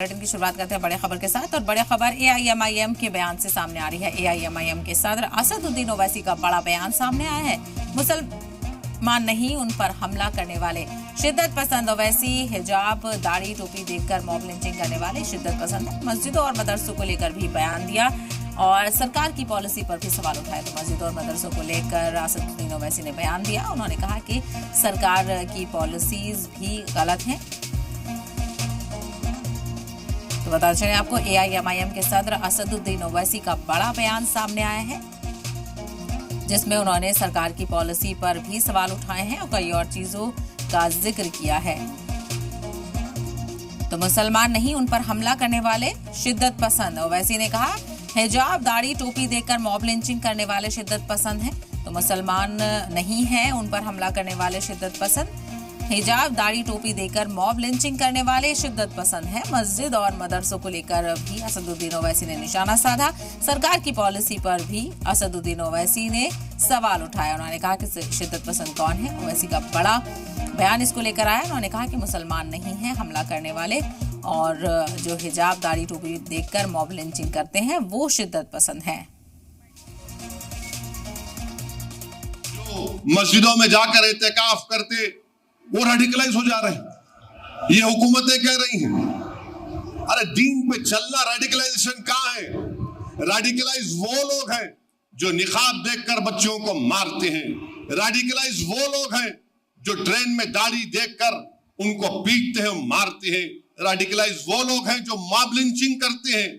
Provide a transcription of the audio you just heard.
Bulletin की शुरुआत करते हैं बड़े खबर के साथ। और बड़े खबर एआईएमआईएम के बयान से सामने आ रही है। एआईएमआईएम के सदर असदुद्दीन ओवैसी का बड़ा बयान सामने आया है। मुसलमान नहीं, उन पर हमला करने वाले शिद्दत पसंद। ओवैसी हिजाब दाढ़ी टोपी देखकर मॉब लिंचिंग करने वाले शिद्दत पसंद है। मस्जिदों और मदरसों को लेकर भी बयान दिया और सरकार की पॉलिसी पर भी सवाल उठाए। तो मस्जिदों और मदरसों को लेकर असदुद्दीन ओवैसी ने बयान दिया। उन्होंने कहा कि सरकार की पॉलिसीज भी गलत हैं। तो बता चलें आपको, एआईएमआईएम के सदर असदुद्दीन ओवैसी का बड़ा बयान सामने आया है, जिसमें उन्होंने सरकार की पॉलिसी पर भी सवाल उठाए हैं और कई और चीजों का जिक्र किया है। तो मुसलमान नहीं, उन पर हमला करने वाले शिद्दत पसंद। ओवैसी ने कहा, हिजाब दाढ़ी टोपी देखकर मॉब लिंचिंग करने वाले शिद्दत पसंद हैं। तो मुसलमान नहीं है, उन पर हमला करने वाले शिद्दत पसंद। हिजाब दाढ़ी टोपी देकर मॉब लिंचिंग करने वाले शिद्दत पसंद है। मस्जिद और मदरसों को लेकर भी असदुद्दीन ओवैसी ने निशाना साधा। सरकार की पॉलिसी पर भी असदुद्दीन ओवैसी ने सवाल उठाया। उन्होंने कहा कि शिद्दत पसंद कौन है। ओवैसी का बड़ा बयान इसको लेकर आया। उन्होंने कहा कि मुसलमान नहीं है हमला करने वाले, और जो हिजाब दाढ़ी टोपी देखकर मॉब लिंचिंग करते हैं वो शिद्दत पसंद है। जो मस्जिदों में जाकर एहतिकाफ करते वो रेडिकलाइज हो जा रहे हैं। ये हुकूमतें कह रही हैं। अरे दीन पे चलना रेडिकलाइजेशन कहाँ है? रेडिकलाइज वो लोग हैं जो निकाब देखकर बच्चों को मारते हैं। रेडिकलाइज वो लोग हैं जो ट्रेन में दाढ़ी देखकर उनको पीटते हैं, मारते हैं। रेडिकलाइज वो लोग हैं जो मॉब लिंचिंग करते हैं।